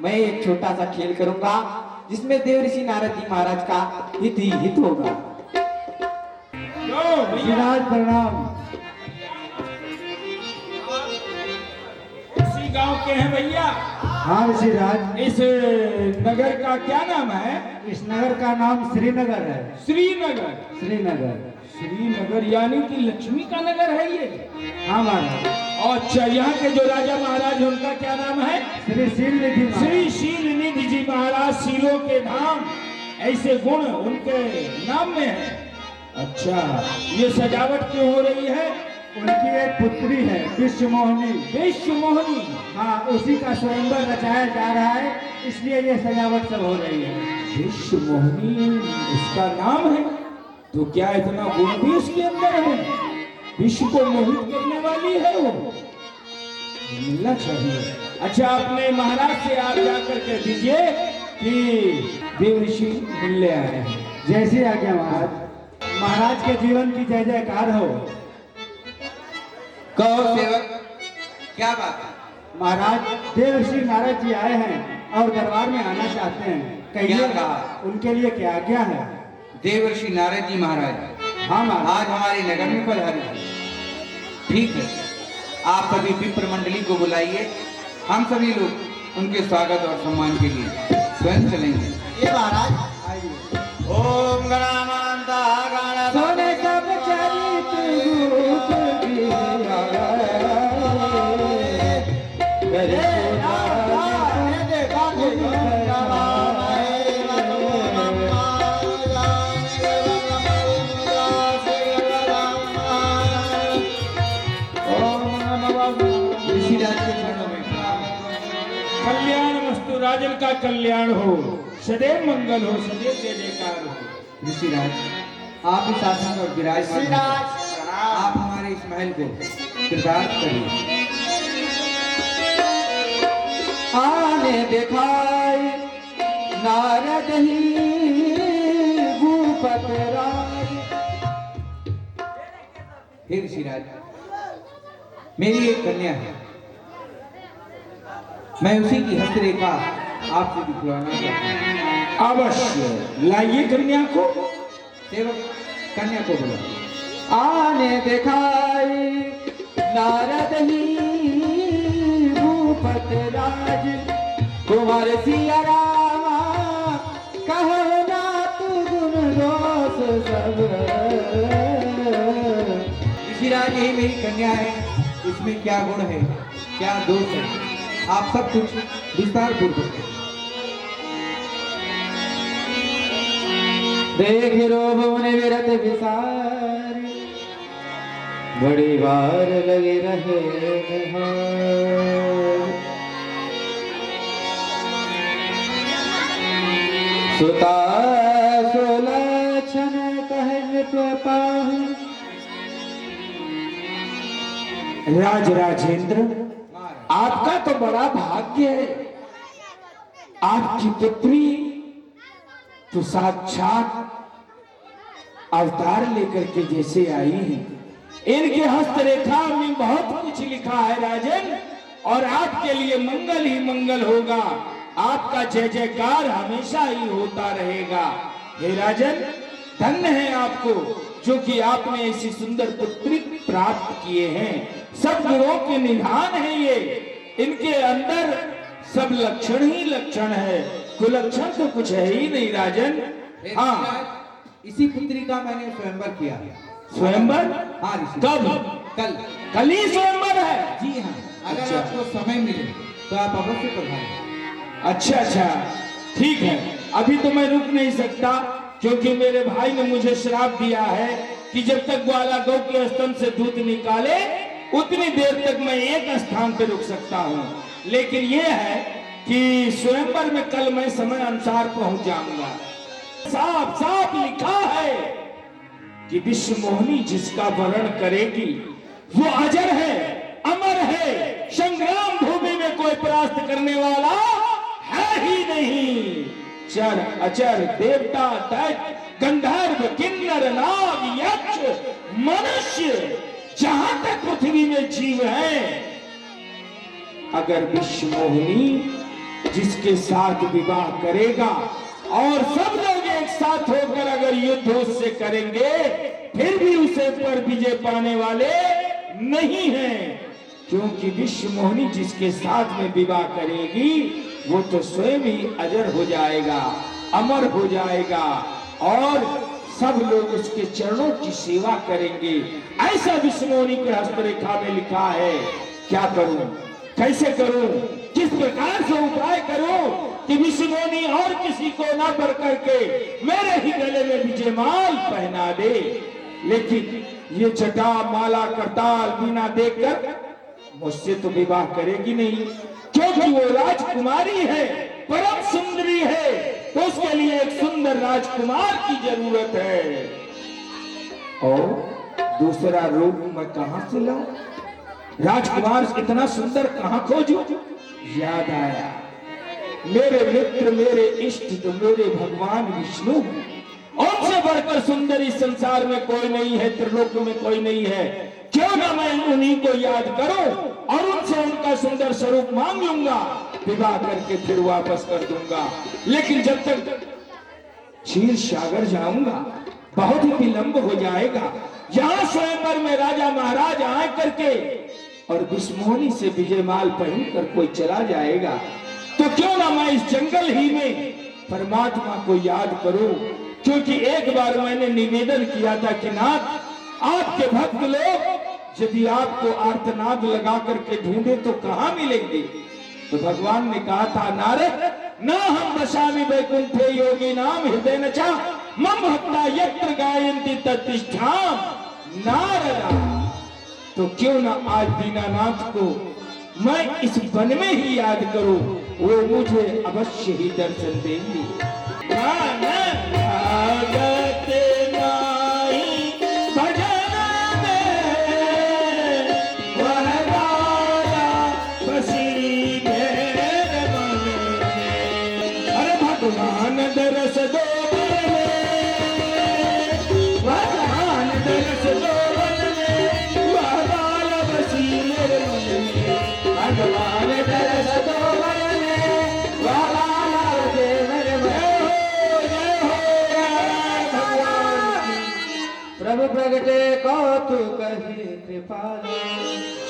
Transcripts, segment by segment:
मैं एक छोटा सा खेल करूंगा जिसमें देवऋषि नारद जी महाराज का हित ही हित होगा। ऋषिराज प्रणाम। इसी गांव के हैं भैया? हाँ ऋषिराज। इस नगर का क्या नाम है? इस नगर का नाम श्रीनगर है। श्रीनगर। श्रीनगर। श्रीनगर यानी कि लक्ष्मी का नगर है ये? हाँ महाराज। अच्छा, यहाँ के जो राजा महाराज हैं उनका क्या नाम है? श्री शीलनिधि महाराज। श्री शीलनिधि जी महाराज, शीलों के धाम, ऐसे गुण उनके नाम में है। अच्छा, ये सजावट क्यों हो रही है? उनकी एक पुत्री है विश्वमोहिनी। विश्वमोहिनी? हाँ, उसी का स्वयंवर रचाया जा रहा है, इसलिए ये सजावट सब हो रही है। विश्वमोहिनी उसका नाम है, तो क्या इतना गुण भी उसके अंदर है? विश्व को मोहित करने वाली है वो, मिलना चाहिए। अच्छा, अपने महाराज से आप जाकर कह दीजिए कि देवऋषि मिलने आए हैं। जैसी आज्ञा महाराज। महाराज के जीवन की जय जयकार हो। कहो सेवक, क्या बात है? महाराज, देवऋषि नारद जी आए हैं और दरबार में आना चाहते हैं। क्या कहिए कहा? उनके लिए क्या आज्ञा है? देवऋषि नारद जी महाराज हाँ महाराज। आज हमारे नगर में पधारे हैं। ठीक है, आप सभी विप्र मंडली को बुलाइए, हम सभी लोग उनके स्वागत और सम्मान के लिए स्वयं चलेंगे। ये महाराज ओम गणानांता गणपति सोने सब चरित रूप कल्याणमस्तु, राजन का कल्याण हो, सदैव मंगल हो, सदैव जय जयकार हो। ऋषिराज, आप इस आसन पर विराजमान हैं। आप हमारे इस महल को कृतार्थ करिए। आने दिखाई नारद ही भूपत राज। हे ऋषिराज, मेरी एक कन्या है, मैं उसी की हस्तरेखा आपसे दिखवाना चाहता हूँ। अवश्य लाइए कन्या को। सेवक, कन्या को बुला। आने दिखाई नारद ही भूपत राज, कुंवर सिया रामा कहो ना तू गुण दोष सब। ऋषिराज, यही मेरी कन्या है, इसमें क्या गुण है, क्या दोष है, आप सब कुछ विस्तार पूर्वक देख रोब ने विरत विसार, बड़ी बार लगे रहे निहार। सुता सुलक्षण कह पाहु। राज राजेंद्र, आपका तो बड़ा भाग्य है, आपकी पुत्री तो साक्षात अवतार लेकर के जैसे आई है। इनके हस्तरेखा में बहुत कुछ लिखा है राजन, और आपके लिए मंगल ही मंगल होगा, आपका जय जयकार हमेशा ही होता रहेगा। हे राजन, धन्य है आपको जो कि आपने ऐसी सुंदर पुत्री प्राप्त किए हैं। सब गुणों के निधान है ये, इनके अंदर सब लक्षण ही लक्षण है, कुलक्षण तो कुछ है ही नहीं राजन। हाँ, इसी पुत्री का मैंने स्वयंवर किया। स्वयंवर? हाँ ऋषि। कब? कल। कल ही स्वयंवर है? जी हाँ, अगर अच्छा। आपको समय मिले तो आप अवश्य पधारें। अच्छा अच्छा, ठीक है। अभी तो मैं रुक नहीं सकता, क्योंकि मेरे भाई ने मुझे श्राप दिया है कि जब तक ग्वाला गौ के स्तन से दूध निकाले उतनी देर तक मैं एक स्थान पे रुक सकता हूँ। लेकिन यह है कि स्वयंवर में कल मैं समय अनुसार पहुंच जाऊंगा। साफ साफ लिखा है कि विश्वमोहिनी जिसका वर्ण करेगी वो अजर है, अमर है, संग्राम भूमि में कोई परास्त करने वाला है ही नहीं। चर अचर, देवता, दैत्य, गंधर्व, किन्नर, नाग, यक्ष, मनुष्य, जहां तक पृथ्वी में जीव है, अगर विश्वमोहिनी जिसके साथ विवाह करेगा और सब लोग एक साथ होकर अगर युद्ध उससे करेंगे फिर भी उसे पर विजय पाने वाले नहीं हैं, क्योंकि विश्व मोहिनी जिसके साथ में विवाह करेगी वो तो स्वयं ही अजर हो जाएगा, अमर हो जाएगा और सब लोग उसके चरणों की सेवा करेंगे। ऐसा विश्व मोहिनी के हस्तरेखा में लिखा है। क्या करूं, कैसे करूं, किस प्रकार से उपाय करूं कि विश्व मोहिनी और किसी को ना बढ़ करके मेरे ही गले में विजयमाल पहना दे। लेकिन ये जटा माला करताल बिना देखकर मुझसे तो विवाह करेगी नहीं, क्योंकि वो राजकुमारी है, परम सुंदरी है, तो उसके लिए एक सुंदर राजकुमार की जरूरत है। और दूसरा रूप मैं कहां से लाऊं? राजकुमार इतना सुंदर कहां खोजूं? याद आया, मेरे मित्र, मेरे इष्ट तो मेरे भगवान विष्णु, उनसे बढ़कर सुंदर इस संसार में कोई नहीं है, त्रिलोक में कोई नहीं है। क्यों ना मैं उन्हीं को याद करूं और उनसे उनका सुंदर स्वरूप मांग लूंगा, विवाह करके फिर वापस कर दूंगा। लेकिन जब तक क्षीर सागर जाऊंगा बहुत ही विलंब हो जाएगा। यहाँ स्वयंवर में राजा महाराज आए करके और विश्व मोहिनी से विजयमाल पहन कर कोई चला जाएगा, तो क्यों ना मैं इस जंगल ही में परमात्मा को याद करूं, क्योंकि एक बार मैंने निवेदन किया था कि नाथ, आपके भक्त लोग यदि आपको आर्तनाद लगा करके ढूंढे तो कहां मिलेंगे? तो भगवान ने कहा था, नारद न हम बसामि वैकुंठे योगी नाम हृदय न चा मम भक्ता यत्र गायन्ति तत्तिष्ठाम नारदा। तो क्यों ना आज दीनानाथ को मैं इस वन में ही याद करूं, वो मुझे अवश्य ही दर्शन देंगे। प्रभु प्रगटे कौतुक कृपाल।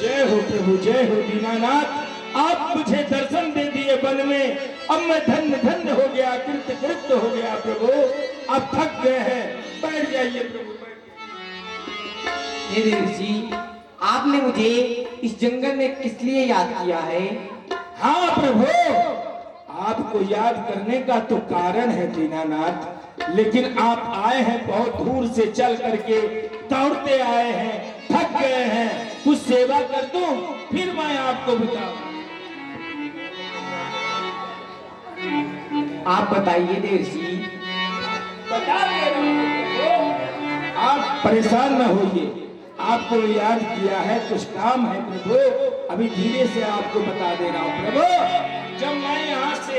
जय हो प्रभु, जय हो दीनानाथ, आप मुझे दर्शन दे दिए वन में। अब मैं धन्य धन्य हो गया, कृत कृत हो गया प्रभु। अब थक गए हैं, बैठ जाइए प्रभु, हे देव जी, आपने मुझे इस जंगल में किस लिए याद किया है? हाँ प्रभु, आपको याद करने का तो कारण है दीनानाथ, लेकिन आप आए हैं बहुत दूर से चल करके, दौड़ते आए हैं, थक गए हैं, कुछ सेवा कर दूं फिर मैं आपको बताऊं। आप बताइए देव जी। बता दे रहा हूं, आप परेशान न होइए, आपको याद किया है, कुछ काम है प्रभु, अभी धीरे से आपको बता दे रहा हूं प्रभु। जब मैं यहाँ से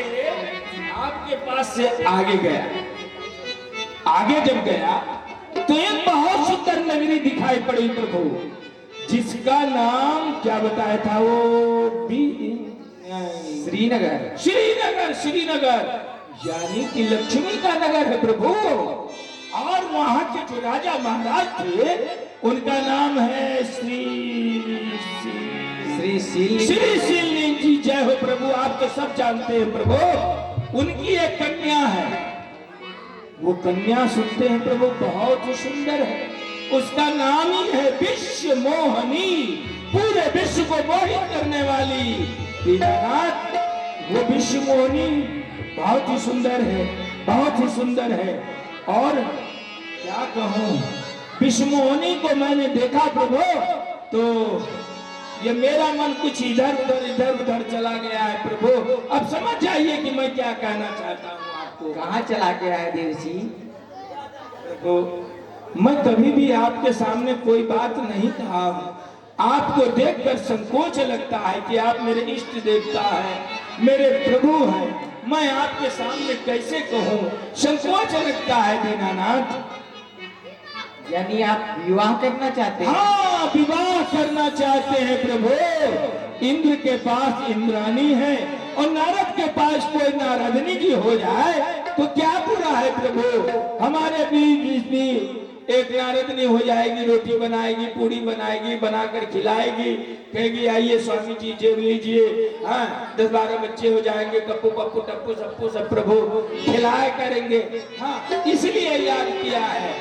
आपके पास से आगे गया, आगे जब गया तो एक बहुत सुंदर नगरी दिखाई पड़ी प्रभु, जिसका नाम क्या बताया था? वो श्रीनगर। श्रीनगर, श्रीनगर यानी कि लक्ष्मी का नगर है प्रभु। और वहां के जो राजा महाराज थे उनका नाम है श्री शील जी। जय हो प्रभु, आप तो सब जानते हैं प्रभु। उनकी एक कन्या है, वो कन्या सुनते हैं प्रभु बहुत ही सुंदर है, उसका नाम ही है विश्व मोहिनी, पूरे विश्व को मोहित करने वाली दीनानाथ। वो विश्व मोहिनी बहुत ही सुंदर है, बहुत ही सुंदर है। और क्या कहूं, विश्व मोहिनी को मैंने देखा प्रभु तो ये मेरा मन कुछ इधर उधर चला गया है प्रभु। अब समझ जाइए कि मैं क्या कहना चाहता हूँ आपको। कहाँ चला गया है देव जी? प्रभु, मैं कभी भी आपके सामने कोई बात नहीं कहा, आपको देखकर संकोच लगता है कि आप मेरे इष्ट देवता हैं, मेरे प्रभु हैं, मैं आपके सामने कैसे कहूँ, संकोच लगता है दीनानाथ। यानी आप विवाह करना चाहते हैं? हाँ, विवाह करना चाहते हैं प्रभु। इंद्र के पास इंद्रानी है और नारद के पास कोई नारदनी जी हो जाए तो क्या बुरा है प्रभु। हमारे बीच भी एक नारदनी हो जाएगी, रोटी बनाएगी, पूड़ी बनाएगी, बनाकर खिलाएगी, कहेगी आइए स्वामी जी जेब लीजिए। हाँ 10-12 बच्चे हो जाएंगे, कप्पू पप्पू टप्पू सप्पू सब प्रभु खिलाए करेंगे। हाँ इसलिए याद किया है,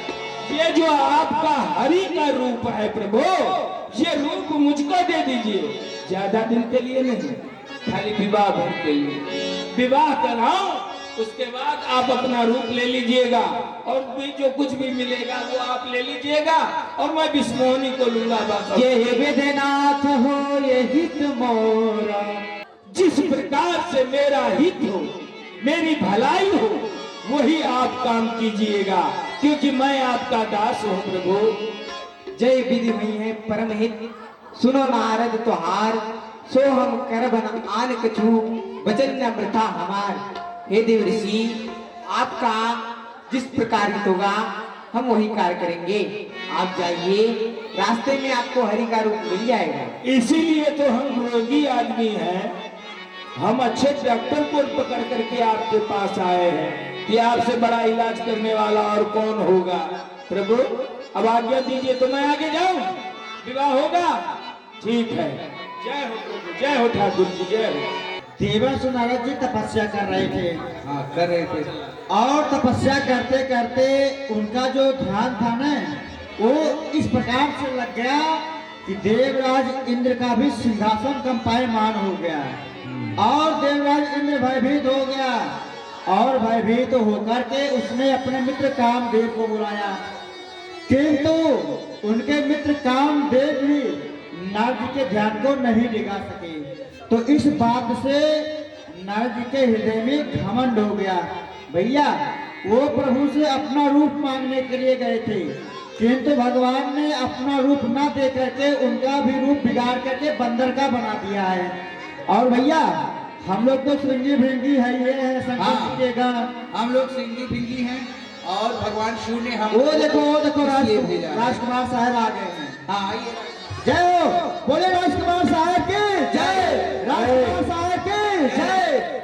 ये जो आपका हरि का रूप है प्रभु, ये रूप मुझको दे दीजिए, ज्यादा दिन के लिए नहीं, खाली विवाह भर के लिए। विवाह कराओ, उसके बाद आप अपना रूप ले लीजिएगा और भी जो कुछ भी मिलेगा वो आप ले लीजिएगा और मैं बिस्मोहनी को लूंगा बस। ये विधिनाथ हो ये हित मोरा, जिस प्रकार से मेरा हित हो, मेरी भलाई हो, वही आप काम कीजिएगा, क्योंकि मैं आपका दास हूँ प्रभु। जय विधि हुई है परम हित, सुनो नारद तुहार, सो हम करबन आन कछु, वचन न वृथा हमार। हे देव ऋषि, आपका जिस प्रकार हित होगा हम वही कार्य करेंगे। आप जाइए, रास्ते में आपको हरि का रूप मिल जाएगा। इसीलिए तो हम रोगी आदमी हैं, हम अच्छे डॉक्टर को पकड़ करके आपके पास आए हैं कि आपसे बड़ा इलाज करने वाला और कौन होगा। प्रभु अब आज्ञा दीजिए तो मैं आगे जाऊं, विवाह होगा। ठीक है, जय हो प्रभु, जय हो ठाकुर जी, जय हो। देवर्षि नारद जी तपस्या कर रहे थे हाँ कर रहे थे। और तपस्या करते करते उनका जो ध्यान था ना वो इस प्रकार से लग गया कि देवराज इंद्र का भी सिंहासन कंपायमान हो गया और देवराज इंद्र भयभीत हो गया और भयभीत होकर के उसने अपने मित्र कामदेव को बुलाया, किंतु उनके मित्र कामदेव भी नारद जी के ध्यान को नहीं दिखा सके। तो इस बात से नारद जी के हृदय में घमंड हो गया। भैया वो प्रभु से अपना रूप मांगने के लिए गए थे, किंतु भगवान ने अपना रूप ना दे करके उनका भी रूप बिगाड़ करके बंदर का बना दिया है। और भैया हम लोग तो श्रृंगी भृंगी है, ये है शंकर जी के गान, हम लोग सिंगी भिंगी हैं और भगवान शिव ने हम वो देखो इसलिए भेजा है। राजकुमार साहब आ गए हैं। हाँ आइए। जय हो, बोले राजकुमार साहब की जय, राजकुमार साहब की जय।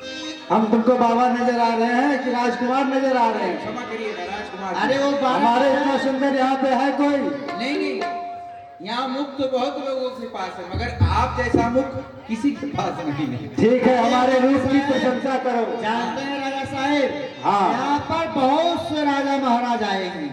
हम तुमको बाबा नजर आ रहे हैं कि राजकुमार नजर आ रहे हैं? क्षमा करिएगा राजकुमार। अरे वो हमारे इतना सुंदर यहाँ पे है कोई? नहीं, यहाँ मुख तो बहुत लोगों के पास है, मगर आप जैसा मुख किसी के पास नहीं है। ठीक है, हमारे रूप की प्रशंसा करो। जानते हैं राजा साहेब, हाँ। यहाँ पर बहुत से राजा महाराज आएंगे,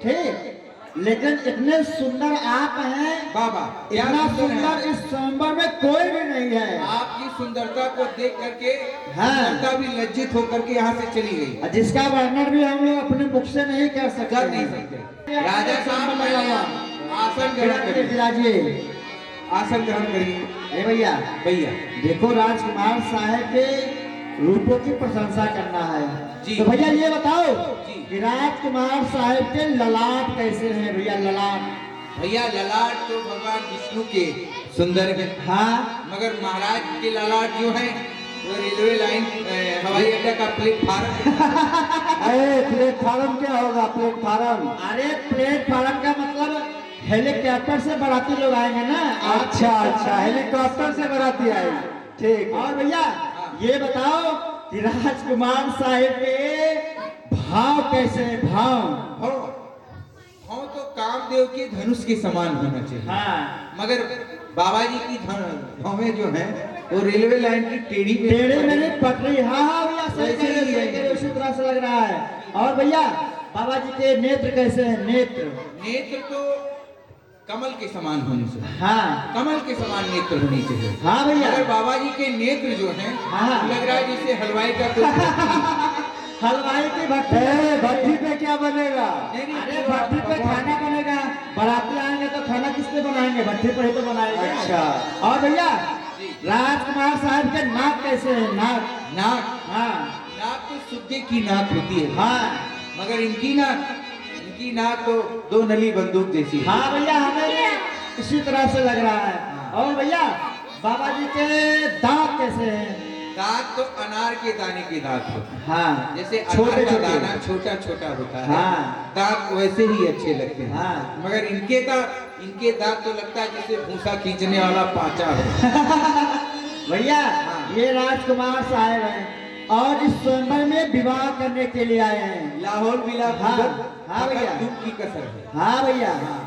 ठीक, लेकिन इतने सुंदर आप हैं बाबा, इतना सुंदर इस संबर में कोई भी नहीं है। आपकी सुंदरता को देख करके हाँ। सुंदरता भी लज्जित होकर के यहाँ से चली गई। जिसका वर्णन भी हम लोग अपने मुख से नहीं कर सकते। कर नहीं सकते। राजा साहब पहले आसन ग्रहण करिए, विराजिए, आसन ग्रहण करिए। ए भैया, भैया देखो राजकुमार साहब के रूपों की प्रशंसा करना है जी। तो भैया ये बताओ जी। कि राजकुमार साहब के ललाट कैसे हैं? भैया ललाट, भैया ललाट तो भगवान विष्णु के सुंदर है, हाँ, मगर महाराज के ललाट जो है वो रेलवे लाइन हवाई अड्डा का प्लेटफार्म। अरे प्लेटफार्म क्या होगा? प्लेटफार्म, अरे प्लेटफार्म का मतलब हेलीकॉप्टर से बाराती लोग आएंगे ना। अच्छा, हेलीकॉप्टर से बाराती आएंगे, ठीक। और भैया ये बताओ कि राजकुमार साहिब के भाव कैसे हैं? भाव हो तो कामदेव के धनुष के समान होना चाहिए, हाँ, मगर बाबा जी की भवें जो है वो रेलवे लाइन की टेढ़ी टेढ़ी में नहीं पटरी। हाँ भैया, सही वैसे ही है। कह रहे हो, उसी तरह से लग रहा है। और भैया बाबा जी के नेत्र कैसे हैं? नेत्र, नेत्र तो कमल के समान होने से, हाँ, कमल के समान नेत्र होनी चाहिए। हाँ भैया। मगर बाबा जी के नेत्र जो हैं हाँ। लग रहा है जैसे हलवाई का कोई हलवाई की भट्टी, भट्टी पे क्या बनेगा? नहीं, अरे भट्टी पे खाना बनेगा, बाराती आएंगे तो खाना किस पे बनाएंगे? भट्टी पे ही तो बनाएंगे। अच्छा। और भैया राजकुमार साहब के नाक कैसे है? नाक, नाक, हाँ, नाक तो सुग्गे की नाक होती है, हाँ, मगर इनकी नाक तो दो नली बंदूक जैसी है। हाँ भैया, हमें इसी तरह से लग रहा है। और भैया बाबा जी के दांत कैसे हैं? दांत तो अनार के दाने के दांत होते हैं, हाँ, जैसे छोटे अनार का छोटे। दाना छोटा छोटा होता है, हाँ। दांत वैसे ही अच्छे लगते हैं। हाँ। मगर इनके दांत तो लगता है जैसे भूसा खींचने वाला पाचा हो। भैया ये राजकुमार साहब हैं और इस स्वयंवर में विवाह करने के लिए आए हैं। लाहौल बिला हाँ भैया। दुख की कसर है। हाँ भैया हाँ,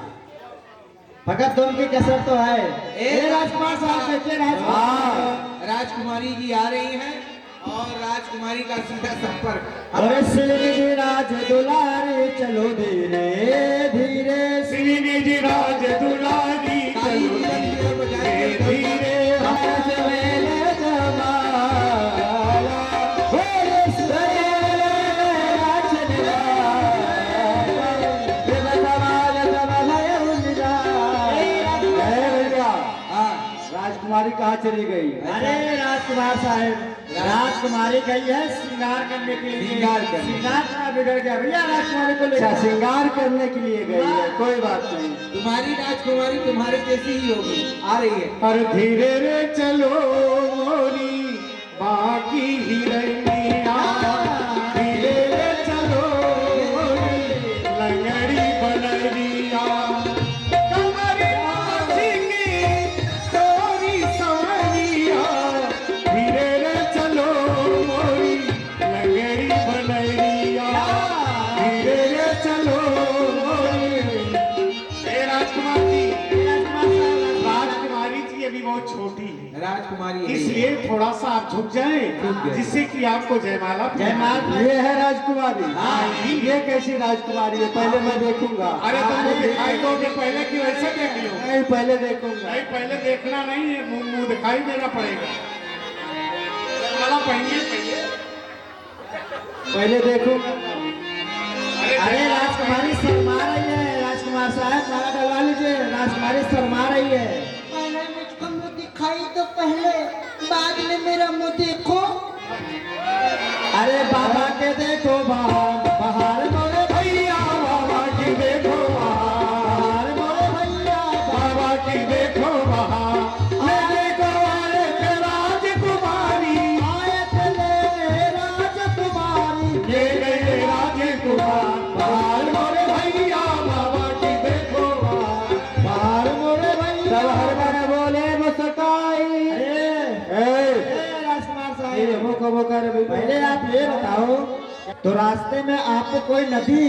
फकत दोनों की कसरत तो है। ये राजकुमार साहब बेटे राजकुमार राजकुमारी जी आ रही हैं और राजकुमारी का सीधा संपर्क। और श्री राज दुलारी चलो धीरे धीरे, श्री जी राज दुलारी चलो धीरे धीरे, राजकुमारी कहाँ चली गई? अरे राजकुमार साहब, राजकुमारी गई है श्रृंगार करने के लिए। श्रृंगार कहाँ बिगड़ गया भैया? राजकुमारी को लेकर श्रृंगार करने के लिए गई है, कोई बात नहीं। तुम्हारी राजकुमारी तुम्हारे जैसी ही होगी, आ रही है। और धीरे रे चलो मोरी बाकी ही रैनिया, धीरे रे चलो मोरी लंगड़ी बनरिया, कमरी नाची की तोरी सवरिया, धीरे रे चलो मोरी लंगड़ी बनरिया, धीरे रे चलो मोरी। हे राजकुमार जी, राजकुमारी जी अभी बहुत छोटी है, राजकुमारी है। इसलिए थोड़ा सा आप झुक जाएं, जिससे कि आपको जयमाला जयमाल ये है राजकुमारी। हाँ, ये कैसी राजकुमारी है? पहले मैं देखूंगा। अरे तुम मुंह दिखाई दोगे पहले कि वैसे देख लो? नहीं, पहले देखूंगा। नहीं, पहले देखना नहीं है, मुंह दिखाई देना पड़ेगा। जयमाला पहनिए पहले, पहले देखूंगा। अरे अरे राजकुमारी शर्मा रही है। राजकुमार साहब माला डलवा लीजिए, राजकुमारी शर्मा रही है। पहले मुझको मुँह दिखाई तो पहले, बाद में मेरा मुँह देखो। अरे बाबा के देखो बाहर, बाहर मोरे भैया बाबा की देखो बाहर मोरे भैया, बाबा की देखो वहाँ, मेरे ग्वाले के राजकुमारी, आए चले राजकुमारी। ये गए राजकुमार, बाहर मोरे भैया बाबा की देखो वहाँ। बाहर मोरे भैया, हर बार बोले मुस्काई। राजकुमार साहब, पहले आप ये बताओ, तो रास्ते में आपको कोई नदी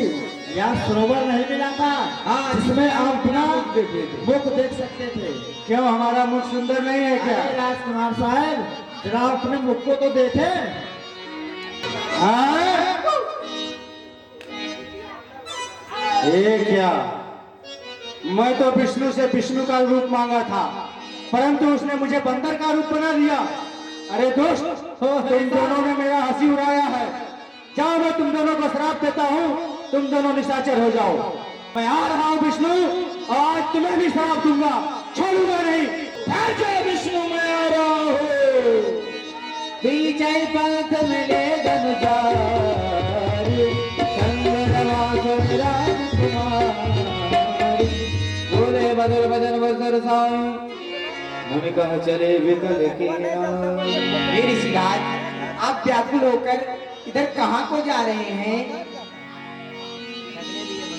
या सरोवर नहीं मिला था? हाँ, जिसमें आप अपना मुख देख लेते। मुख देख सकते थे? क्यों, हमारा मुख सुंदर नहीं है क्या? राजकुमार साहब, जरा अपने मुख को तो देखें। ये क्या? मैं तो विष्णु से विष्णु का रूप मांगा था, परंतु उसने मुझे बंदर का रूप बना दिया। अरे दोस्त, तुम दोनों ने मेरा हंसी उड़ाया है। जाओ, मैं तुम दोनों को श्राप देता हूँ, तुम दोनों निशाचर हो जाओ। मैं आ रहा हूँ विष्णु, और आज तुम्हें भी श्राप दूंगा, छोड़ूंगा नहीं। ठहर जाओ विष्णु, मैं आ रहा हूँ। पीछे पंथ मिले धनुजारी, बोले बदल बदल बदल साई, हम कहा चले विकल के हे ऋषिराज, आप व्याकुल होकर इधर कहाँ को जा रहे हैं?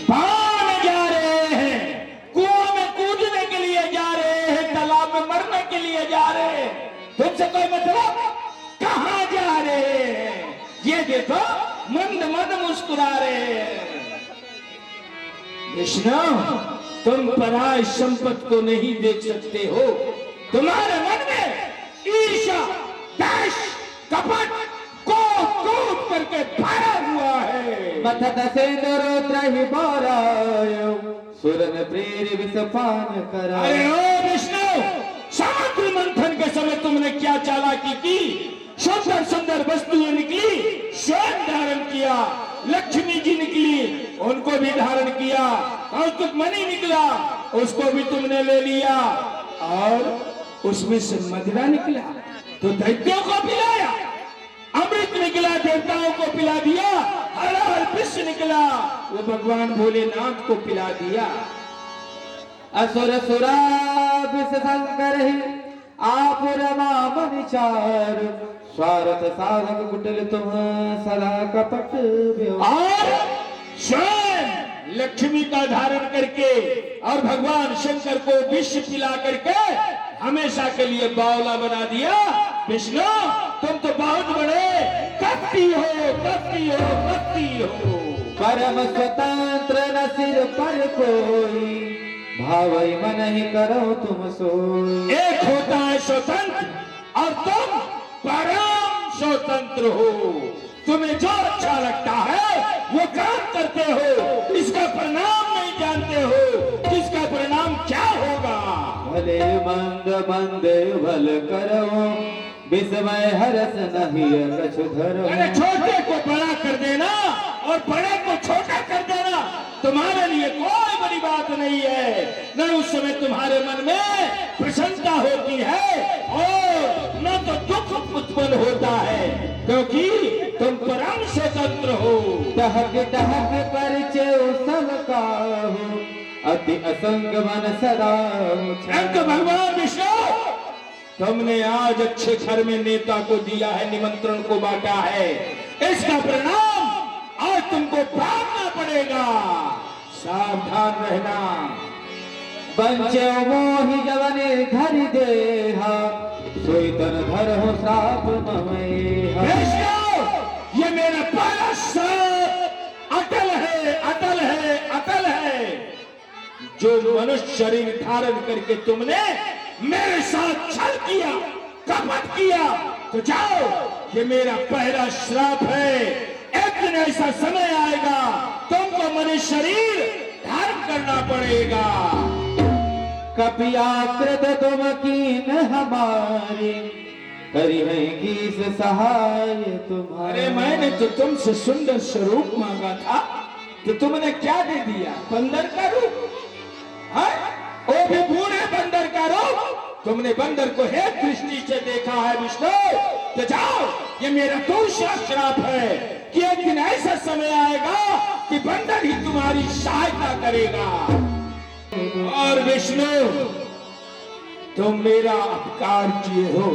भागने जा रहे हैं, कुआं में कूदने के लिए जा रहे हैं, तालाब में मरने के लिए जा रहे हैं। तुमसे कोई मतलब? कहाँ जा रहे हैं? ये देखो, मंद मंद मुस्कुरा रहे हैं। विष्णु, तुम पराय संपत्ति को नहीं देख सकते हो। तुम्हारे मन में ईर्ष्या, द्वेष, कपट कूद करके भरा हुआ है। मथत सिंदूर त्रहि बोरायो, सुरन प्रेर विषपान करा। अरे ओ विष्णु, समुद्र मंथन के समय तुमने क्या चालाकी की? सुंदर सुंदर वस्तुएं निकली, स्वयं धारण किया। लक्ष्मी जी निकली, उनको भी धारण किया। कौतुक मणि निकला, उसको भी तुमने ले लिया। और उसमें से मदिरा निकला तो दैत्यों को पिलाया, अमृत निकला देवताओं को पिला दिया, हर विष निकला वो भगवान भोलेनाथ को पिला दिया। असुर सुरा विष शंकर ही आप रमाम विचार, स्वार्थ साधक कुटिल तुम सदा कपट व्यवहार। और स्वयं लक्ष्मी का धारण करके और भगवान शंकर को विष पिला करके हमेशा के लिए बावला बना दिया। विष्णु तुम तो बहुत बड़े कपटी हो, कपटी हो, कपटी हो। परम स्वतंत्र न सिर पर कोई, भावई मन ही करो तुम सोई। एक होता है स्वतंत्र और तुम परम स्वतंत्र हो। तुम्हें जो अच्छा लगता है वो काम करते हो, इसका परिणाम नहीं जानते हो कि इसका परिणाम क्या होगा। भले मंद मंद भल करो, विस्मय हरस नहीं कछु धरो। अरे छोटे को बड़ा कर देना और बड़े को छोटा कर देना तुम्हारे लिए कोई बड़ी बात नहीं है। न उस समय तुम्हारे मन में प्रसन्नता होती है और न तो दुख उत्पन्न होता है, क्योंकि तुम परम स्वतंत्र हो। टहक टहक परिचय सब काहू, अति असंग मन सदा अंक भगवान विष्णु तुमने आज अच्छे घर में नेता को दिया है, निमंत्रण को बांटा है, इसका परिणाम आज तुमको भोगना पड़ेगा। सावधान रहना। बंचे मोहि जवने धरि देहा, सोई तन धर हो श्राप ममेहा। विष्णु ये मेरा पहला श्राप अटल है, अटल है, अटल है। जो मनुष्य शरीर धारण करके तुमने मेरे साथ छल किया, कपट किया, तो जाओ, ये मेरा पहला श्राप है। एक दिन ऐसा समय आएगा तुमको मनुष्य शरीर धारण करना पड़ेगा। कपियाकृत तुम कीन हमारी, करी है किस सहाय तुम्हारे। अरे मैंने तो तुमसे सुंदर स्वरूप मांगा था, तो तुमने क्या दे दिया? बंदर का रूप, वो भी बूढ़े बंदर का रूप। तुमने बंदर को हे दृष्टि से देखा है विष्णु, तो जाओ, ये मेरा दूसरा श्राप है कि एक दिन ऐसा समय आएगा कि बंदर ही तुम्हारी सहायता करेगा। और विष्णु तुम मेरा अपकार किए हो,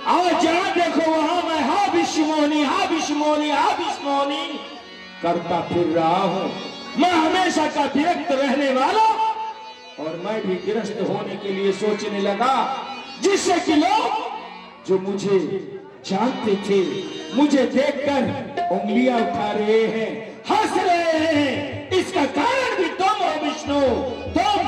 आज जहां देखो वहां मैं हा विष्णुमोनी, हा विष्णुमोनी, हा विष्णुमोनी करता फिर रहा हूं। मैं हमेशा का विरक्त रहने वाला, और मैं भी गिरस्त होने के लिए सोचने लगा, जिससे कि लोग जो मुझे जानते थे मुझे देखकर उंगलियां उठा रहे हैं, हंस रहे हैं। इसका कारण भी तुम हो विष्णु। तुम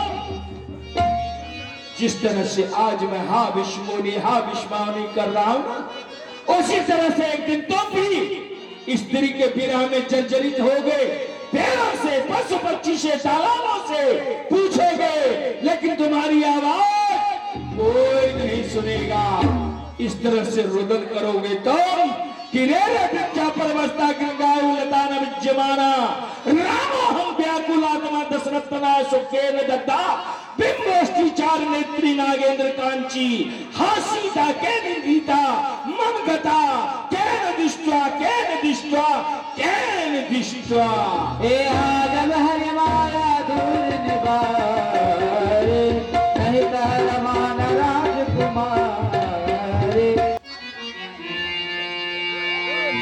जिस तरह से आज मैं हा विष्णुमोनी, हा विष्णुमोनी कर रहा हूं, उसी तरह से एक दिन तुम भी स्त्री के विरह में जर्जरित हो गए। पेड़ों से, पशु पक्षी से, तालाबों से पूछोगे, लेकिन तुम्हारी आवाज कोई नहीं सुनेगा। इस तरह से रुदन करोगे तुम कि पर्वस्ता गंगाऊ लता न विद्यमाना, रामो हम व्याकुलात्मा दशरथना सुखेन दत्ता, बिंबोष्टि चार नेत्री नागेंद्र कांची, हासीता के निंदिता मम गता, केन दिष्ट्वा, केन दिष्ट्वा, केन दिष्ट्वा। ए आदम हरि माया दूर निवारे, नहीं तर मान राजकुमार।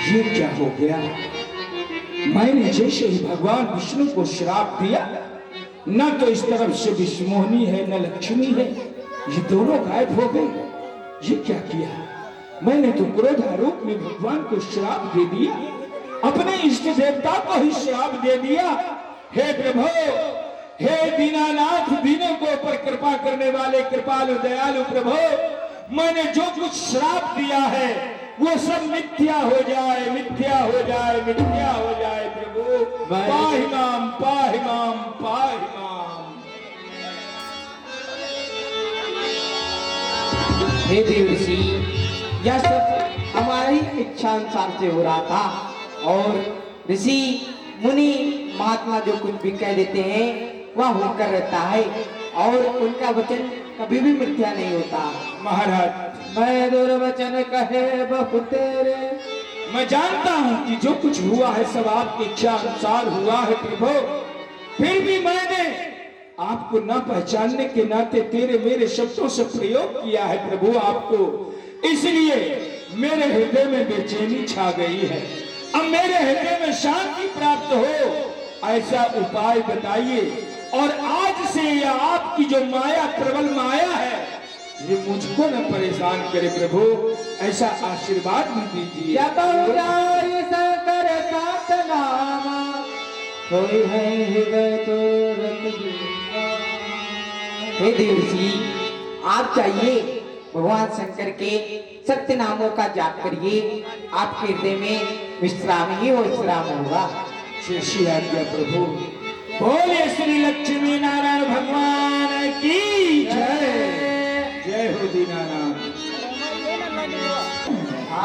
ये क्या हो गया? मैंने जैसे ही भगवान विष्णु को श्राप दिया, न तो इस तरफ से विष्णुमोहिनी है न लक्ष्मी है, ये दोनों गायब हो गए। ये क्या किया? मैंने तो क्रोध आरोप में भगवान को श्राप दे दिया, अपने इष्ट देवता को ही श्राप दे दिया। हे प्रभु, हे दीनानाथ, दीनों को ऊपर कृपा करने वाले कृपालु दयालु प्रभु, मैंने जो कुछ श्राप दिया है वो सब मिथ्या हो जाए, मिथ्या हो जाए, मिथ्या हो जाए। प्रभु पाहि माम, पाहि माम, पाहि माम। हे देव ऋषि, यह सब हमारी इच्छा अनुसार से हो रहा था, और ऋषि मुनि महात्मा जो कुछ भी कह देते हैं वह होकर रहता है, और उनका वचन कभी भी मिथ्या नहीं होता। महाराज, मैं दुर्वचन कहे बहु तेरे, मैं जानता हूं कि जो कुछ हुआ है सब आपकी इच्छा अनुसार हुआ है प्रभु, फिर भी मैंने आपको न पहचानने के नाते तेरे मेरे शब्दों से प्रयोग किया है प्रभु आपको, इसलिए मेरे हृदय में बेचैनी छा गई है। अब मेरे हृदय में शांति प्राप्त हो, ऐसा उपाय बताइए। और आज से यह आपकी जो माया, प्रबल माया है, ये मुझको न परेशान करे प्रभु, ऐसा आशीर्वाद भी दीजिए। जब उजाई शंकर सात नामा, कोई है हृदय तो रत दूंगा। हे देवर्षि, आप चाहिए भगवान शंकर के सत्य नामों का जाप करिए, आपके हृदय में विश्राम ही विश्राम होगा। शेषी आज्ञा प्रभु। बोले श्री लक्ष्मी नारायण भगवान की जय। जय हो दीनानाथ।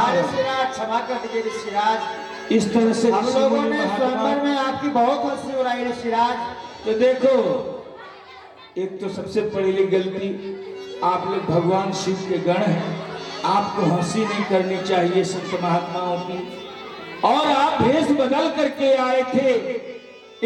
अरे ऋषिराज क्षमा कर दीजिए ऋषिराज, इस तरह से हम लोगों ने महात्मा- स्वयंवर में आपकी बहुत हंसी उड़ाई ऋषिराज। तो देखो, एक तो सबसे पहली गलती, आप लोग भगवान शिव के गण हैं, आपको हंसी नहीं करनी चाहिए संत महात्माओं की। और आप भेष बदल करके आए थे,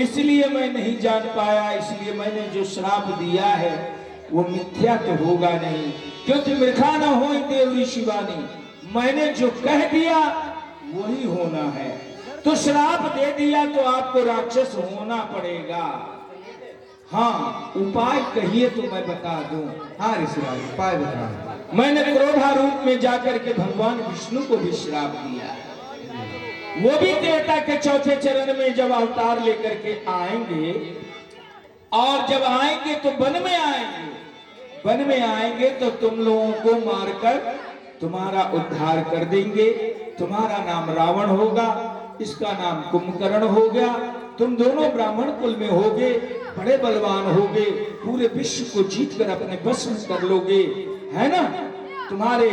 इसलिए मैं नहीं जान पाया, इसलिए मैंने जो श्राप दिया है वो मिथ्या तो होगा नहीं, क्योंकि मृखा न हो देवरी शिवानी, मैंने जो कह दिया वही होना है। तो श्राप दे दिया तो आपको राक्षस होना पड़ेगा। हाँ, उपाय कहिए तो मैं बता दूं। हाँ ऋषिराज, उपाय बताओ। मैंने क्रोधा रूप में जाकर के भगवान विष्णु को भी श्राप दिया। वो भी देवता के चौथे चरण में जब अवतार लेकर के आएंगे, और जब आएंगे तो वन में आएंगे, वन में आएंगे तो तुम लोगों को मारकर तुम्हारा उद्धार कर देंगे। तुम्हारा नाम रावण होगा, इसका नाम कुंभकर्ण हो गया। तुम दोनों ब्राह्मण कुल में होगे, बड़े बलवान होगे, पूरे विश्व को जीतकर अपने बस में कर लोगे, है ना। तुम्हारे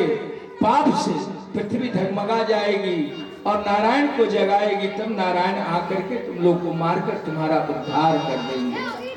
पाप से पृथ्वी धगमगा जाएगी और नारायण को जगाएगी, तब नारायण आकर के तुम लोग को मारकर तुम्हारा उद्धार कर देंगे।